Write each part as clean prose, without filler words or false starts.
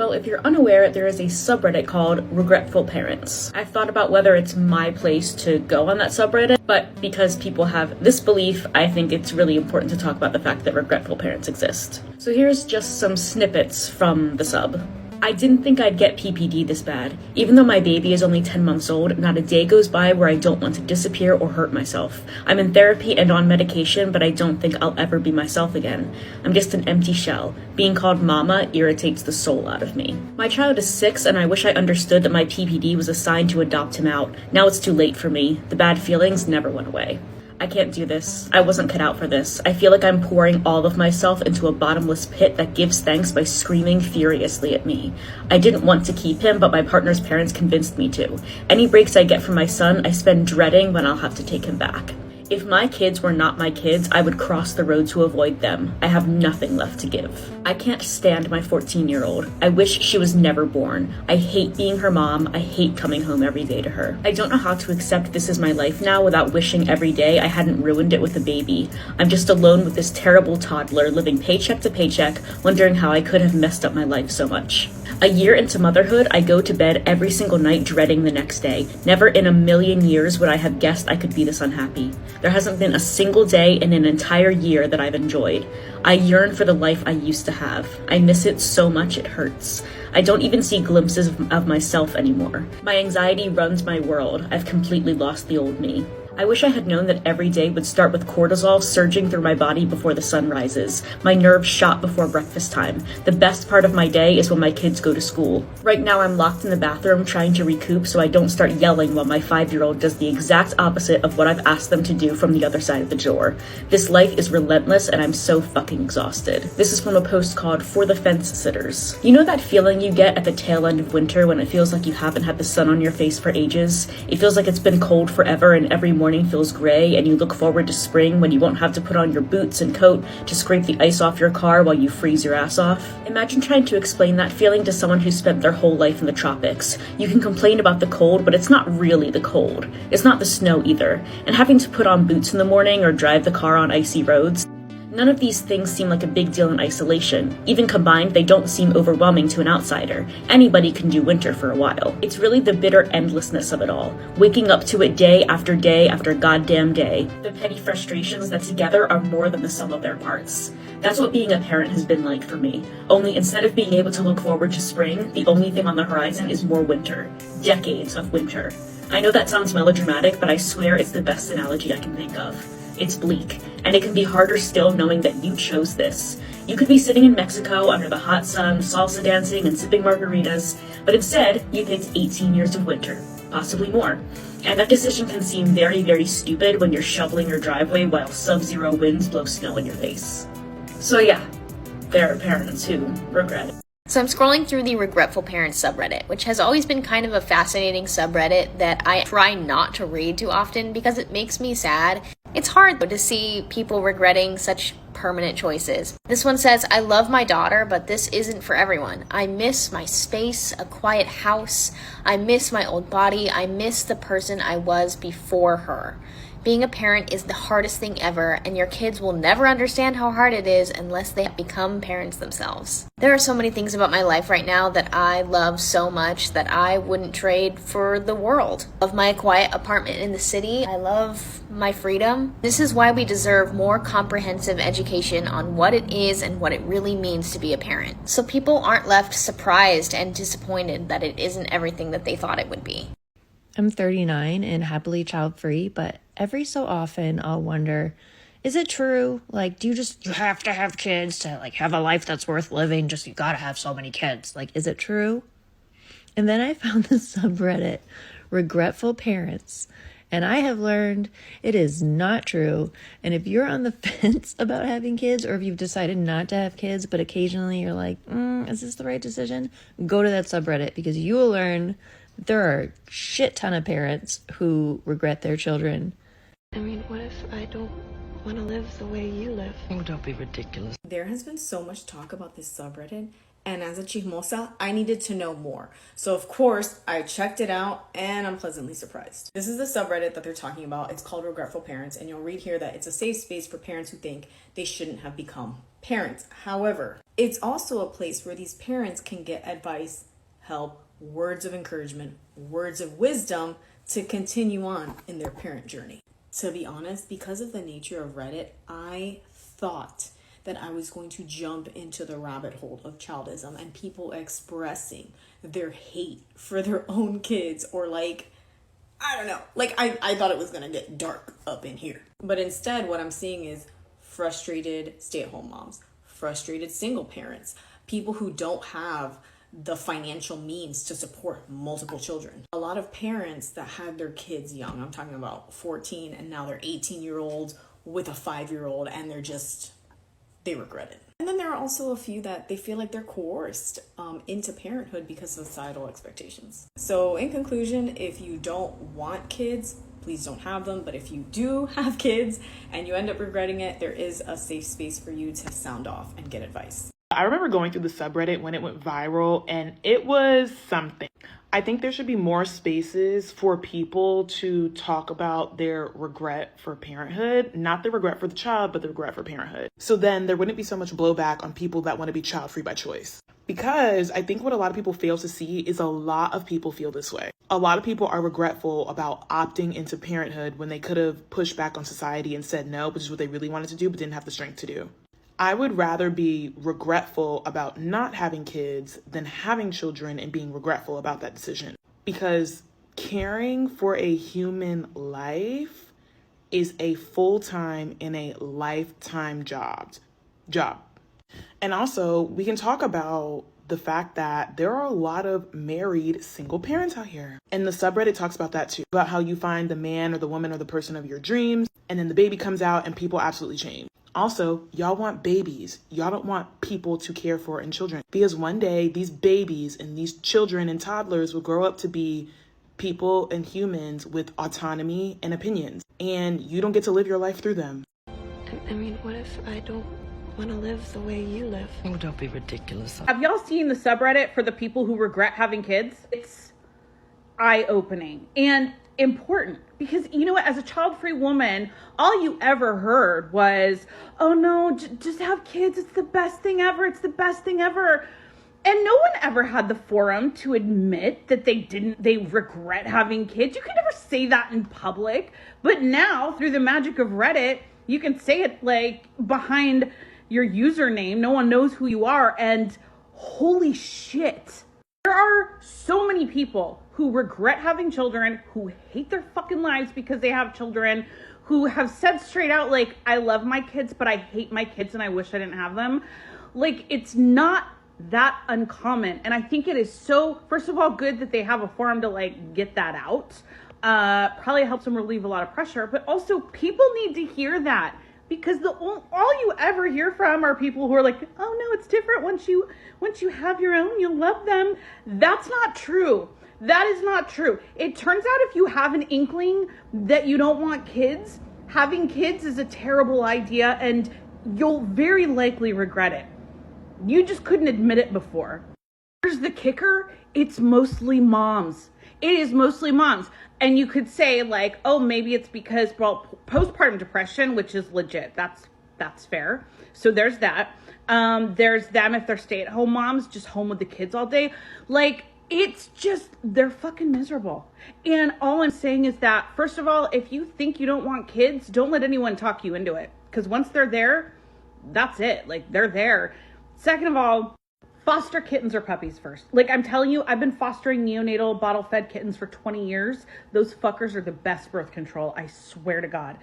Well, if you're unaware, there is a subreddit called Regretful Parents. I've thought about whether it's my place to go on that subreddit, but because people have this belief, I think it's really important to talk about the fact that regretful parents exist. So here's just some snippets from the sub. I didn't think I'd get PPD this bad. Even though my baby is only 10 months old, not a day goes by where I don't want to disappear or hurt myself. I'm in therapy and on medication, but I don't think I'll ever be myself again. I'm just an empty shell. Being called mama irritates the soul out of me. My child is 6, and I wish I understood that my PPD was a sign to adopt him out. Now it's too late for me. The bad feelings never went away. I can't do this. I wasn't cut out for this. I feel like I'm pouring all of myself into a bottomless pit that gives thanks by screaming furiously at me. I didn't want to keep him, but my partner's parents convinced me to. Any breaks I get from my son, I spend dreading when I'll have to take him back. If my kids were not my kids, I would cross the road to avoid them. I have nothing left to give. I can't stand my 14-year-old. I wish she was never born. I hate being her mom. I hate coming home every day to her. I don't know how to accept this is my life now without wishing every day I hadn't ruined it with a baby. I'm just alone with this terrible toddler, living paycheck to paycheck, wondering how I could have messed up my life so much. A year into motherhood, I go to bed every single night dreading the next day. Never in a million years would I have guessed I could be this unhappy. There hasn't been a single day in an entire year that I've enjoyed. I yearn for the life I used to have. I miss it so much it hurts. I don't even see glimpses of myself anymore. My anxiety runs my world. I've completely lost the old me. I wish I had known that every day would start with cortisol surging through my body before the sun rises. My nerves shot before breakfast time. The best part of my day is when my kids go to school. Right now I'm locked in the bathroom trying to recoup so I don't start yelling while my 5-year-old does the exact opposite of what I've asked them to do from the other side of the door. This life is relentless and I'm so fucking exhausted. This is from a post called For the Fence Sitters. You know that feeling you get at the tail end of winter when it feels like you haven't had the sun on your face for ages? It feels like it's been cold forever and every morning feels gray, and you look forward to spring when you won't have to put on your boots and coat to scrape the ice off your car while you freeze your ass off. Imagine trying to explain that feeling to someone who spent their whole life in the tropics. You can complain about the cold, but it's not really the cold. It's not the snow either. And having to put on boots in the morning or drive the car on icy roads, none of these things seem like a big deal in isolation. Even combined, they don't seem overwhelming to an outsider. Anybody can do winter for a while. It's really the bitter endlessness of it all. Waking up to it day after goddamn day. The petty frustrations that together are more than the sum of their parts. That's what being a parent has been like for me. Only instead of being able to look forward to spring, the only thing on the horizon is more winter. Decades of winter. I know that sounds melodramatic, but I swear it's the best analogy I can think of. It's bleak, and it can be harder still knowing that you chose this. You could be sitting in Mexico under the hot sun, salsa dancing and sipping margaritas, but instead, you picked 18 years of winter, possibly more. And that decision can seem very, very stupid when you're shoveling your driveway while sub-zero winds blow snow in your face. So yeah, there are parents who regret it. So I'm scrolling through the Regretful Parents subreddit, which has always been kind of a fascinating subreddit that I try not to read too often because it makes me sad. It's hard though to see people regretting such permanent choices. This one says, I love my daughter, but this isn't for everyone. I miss my space, a quiet house. I miss my old body. I miss the person I was before her. Being a parent is the hardest thing ever, and your kids will never understand how hard it is unless they become parents themselves. There are so many things about my life right now that I love so much that I wouldn't trade for the world. I love my quiet apartment in the city. I love my freedom. This is why we deserve more comprehensive education on what it is and what it really means to be a parent. So people aren't left surprised and disappointed that it isn't everything that they thought it would be. I'm 39 and happily child-free, but every so often I'll wonder, is it true? Like, you have to have kids to have a life that's worth living? Just, you gotta have so many kids. Like, is it true? And then I found the subreddit, Regretful Parents, and I have learned it is not true. And if you're on the fence about having kids, or if you've decided not to have kids, but occasionally you're like, is this the right decision? Go to that subreddit, because you will learn there are a shit ton of parents who regret their children. I mean, what if I don't want to live the way you live? Oh, don't be ridiculous. There has been so much talk about this subreddit, And as a chismosa, I needed to know more. So of course, I checked it out and I'm pleasantly surprised. This is the subreddit that they're talking about. It's called Regretful Parents, and you'll read here that it's a safe space for parents who think they shouldn't have become parents. However, it's also a place where these parents can get advice, help, words of encouragement, words of wisdom to continue on in their parent journey. To be honest, because of the nature of Reddit, I thought that I was going to jump into the rabbit hole of childism and people expressing their hate for their own kids, or like, I don't know, like I thought it was gonna get dark up in here. But instead, what I'm seeing is frustrated stay-at-home moms, frustrated single parents, people who don't have the financial means to support multiple children. A lot of parents that had their kids young, I'm talking about 14 and now they're 18-year-olds with a 5-year-old, and they regret it. And then there are also a few that they feel like they're coerced into parenthood because of societal expectations. So in conclusion, if you don't want kids, please don't have them. But if you do have kids and you end up regretting it, there is a safe space for you to sound off and get advice. I remember going through the subreddit when it went viral, and it was something. I think there should be more spaces for people to talk about their regret for parenthood, not the regret for the child, but the regret for parenthood. So then there wouldn't be so much blowback on people that want to be child-free by choice. Because I think what a lot of people fail to see is a lot of people feel this way. A lot of people are regretful about opting into parenthood when they could have pushed back on society and said no, which is what they really wanted to do, but didn't have the strength to do. I would rather be regretful about not having kids than having children and being regretful about that decision. Because caring for a human life is a full-time and a lifetime job. And also, we can talk about the fact that there are a lot of married single parents out here. And the subreddit talks about that too, about how you find the man or the woman or the person of your dreams, and then the baby comes out and people absolutely change. Also, y'all want babies. Y'all don't want people to care for and children. Because one day, these babies and these children and toddlers will grow up to be people and humans with autonomy and opinions. And you don't get to live your life through them. I mean, what if I don't want to live the way you live? Oh, don't be ridiculous. Have y'all seen the subreddit for the people who regret having kids? It's eye-opening and important, because you know what, as a child-free woman, all you ever heard was, oh no, just have kids, it's the best thing ever, it's the best thing ever. And no one ever had the forum to admit that they regret having kids. You can never say that in public, but now through the magic of Reddit, you can say it like behind your username, no one knows who you are, and holy shit. There are so many people who regret having children, who hate their fucking lives because they have children, who have said straight out, like, I love my kids, but I hate my kids and I wish I didn't have them. Like, it's not that uncommon. And I think it is so, first of all, good that they have a forum to, like, get that out. Probably helps them relieve a lot of pressure, but also people need to hear that. Because all you ever hear from are people who are like, oh no, it's different once you have your own, you'll love them. That's not true. That is not true. It turns out if you have an inkling that you don't want kids, having kids is a terrible idea and you'll very likely regret it. You just couldn't admit it before. Here's the kicker. It's mostly moms. It is mostly moms. And you could say like, oh, maybe it's because, well, postpartum depression, which is legit. That's fair. So there's that. There's them if they're stay-at-home moms, just home with the kids all day. Like, it's just, they're fucking miserable. And all I'm saying is that, first of all, if you think you don't want kids, don't let anyone talk you into it. Because once they're there, that's it. Like, they're there. Second of all, foster kittens or puppies first. Like, I'm telling you, I've been fostering neonatal bottle-fed kittens for 20 years. Those fuckers are the best birth control. I swear to God.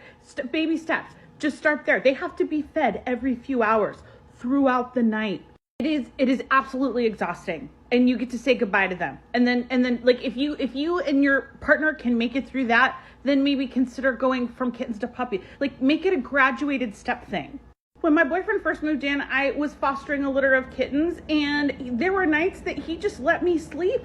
Baby steps. Just start there. They have to be fed every few hours throughout the night. It is absolutely exhausting. And you get to say goodbye to them. And then like, if you and your partner can make it through that, then maybe consider going from kittens to puppy. Like, make it a graduated step thing. When my boyfriend first moved in, I was fostering a litter of kittens, and there were nights that he just let me sleep.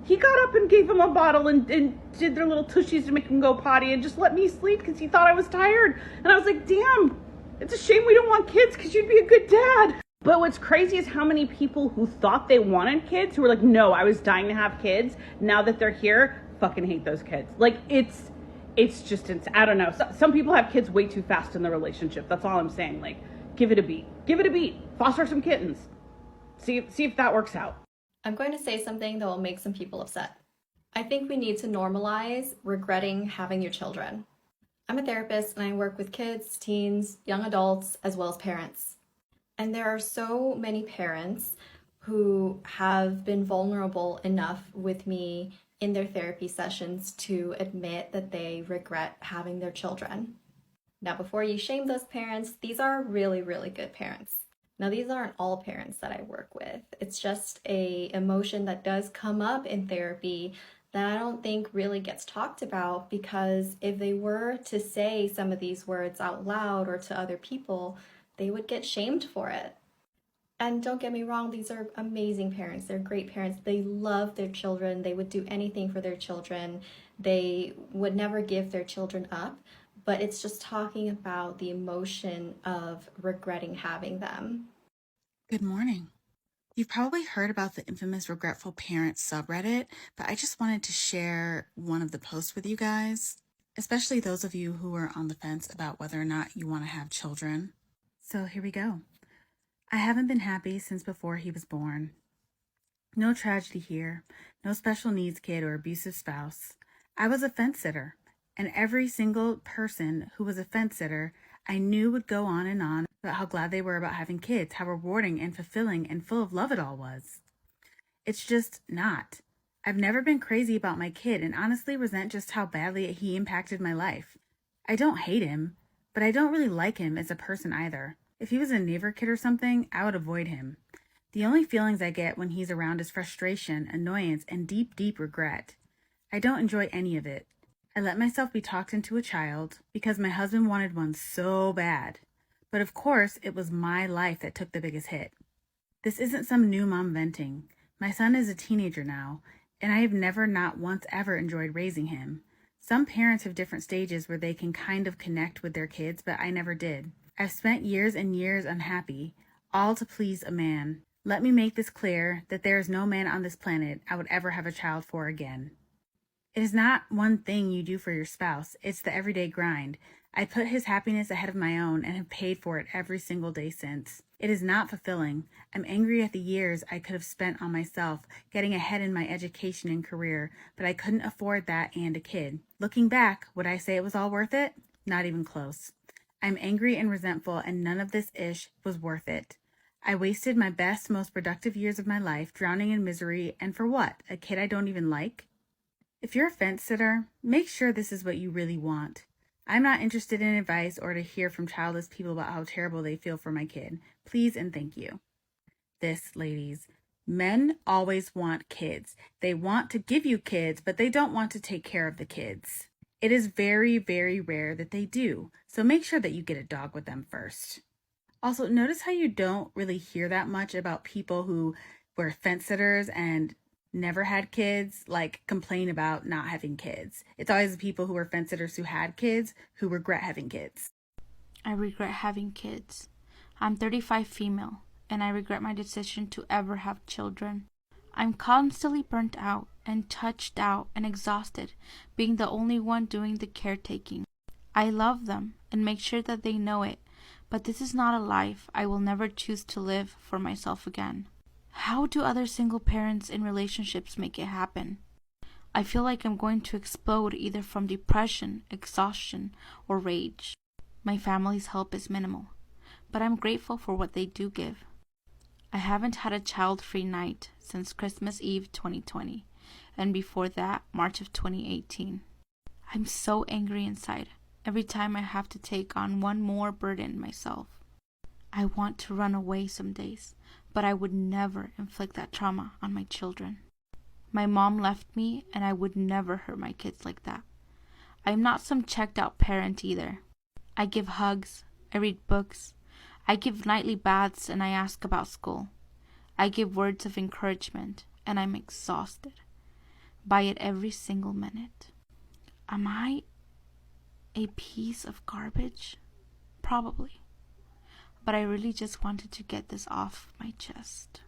He got up and gave him a bottle and did their little tushies to make him go potty and just let me sleep because he thought I was tired. And I was like, damn, it's a shame we don't want kids because you'd be a good dad. But what's crazy is how many people who thought they wanted kids, who were like, no, I was dying to have kids, now that they're here, fucking hate those kids. Like, it's just, I don't know. Some people have kids way too fast in the relationship. That's all I'm saying. Like, give it a beat. Give it a beat. Foster some kittens. See if that works out. I'm going to say something that will make some people upset. I think we need to normalize regretting having your children. I'm a therapist and I work with kids, teens, young adults, as well as parents. And there are so many parents who have been vulnerable enough with me in their therapy sessions to admit that they regret having their children. Now, before you shame those parents, these are really, really good parents. Now, these aren't all parents that I work with. It's just an emotion that does come up in therapy that I don't think really gets talked about, because if they were to say some of these words out loud or to other people, they would get shamed for it. And don't get me wrong, these are amazing parents. They're great parents. They love their children. They would do anything for their children. They would never give their children up. But it's just talking about the emotion of regretting having them. Good morning. You've probably heard about the infamous Regretful Parents subreddit, but I just wanted to share one of the posts with you guys, especially those of you who are on the fence about whether or not you want to have children. So here we go. I haven't been happy since before he was born. No tragedy here, no special needs kid or abusive spouse. I was a fence sitter, and every single person who was a fence sitter I knew would go on and on about how glad they were about having kids, how rewarding and fulfilling and full of love it all was. It's just not. I've never been crazy about my kid and honestly resent just how badly he impacted my life. I don't hate him, but I don't really like him as a person either. If he was a neighbor kid or something, I would avoid him. The only feelings I get when he's around is frustration, annoyance, and deep, deep regret. I don't enjoy any of it. I let myself be talked into a child because my husband wanted one so bad. But of course, it was my life that took the biggest hit. This isn't some new mom venting. My son is a teenager now, and I have never, not once ever enjoyed raising him. Some parents have different stages where they can kind of connect with their kids, but I never did. I've spent years and years unhappy, all to please a man. Let me make this clear that there is no man on this planet I would ever have a child for again. It is not one thing you do for your spouse, it's the everyday grind. I put his happiness ahead of my own and have paid for it every single day since. It is not fulfilling. I'm angry at the years I could have spent on myself, getting ahead in my education and career, but I couldn't afford that and a kid. Looking back, would I say it was all worth it? Not even close. I'm angry and resentful, and none of this ish was worth it. I wasted my best, most productive years of my life drowning in misery, and for what? A kid I don't even like? If you're a fence sitter, make sure this is what you really want. I'm not interested in advice or to hear from childless people about how terrible they feel for my kid. Please and thank you. This, ladies, men always want kids. They want to give you kids, but they don't want to take care of the kids. It is very, very rare that they do, so make sure that you get a dog with them first. Also, notice how you don't really hear that much about people who were fence sitters and never had kids, like complain about not having kids. It's always the people who were fence sitters who had kids who regret having kids. I regret having kids. I'm 35 female, and I regret my decision to ever have children. I'm constantly burnt out and touched out and exhausted, being the only one doing the caretaking. I love them and make sure that they know it, but this is not a life I will never choose to live for myself again. How do other single parents in relationships make it happen? I feel like I'm going to explode either from depression, exhaustion, or rage. My family's help is minimal, but I'm grateful for what they do give. I haven't had a child-free night since Christmas Eve 2020, and before that, March of 2018. I'm so angry inside every time I have to take on one more burden myself. I want to run away some days, but I would never inflict that trauma on my children. My mom left me, and I would never hurt my kids like that. I'm not some checked out parent either. I give hugs, I read books, I give nightly baths, and I ask about school. I give words of encouragement, and I'm exhausted by it every single minute. Am I a piece of garbage? Probably. but I really just wanted to get this off my chest.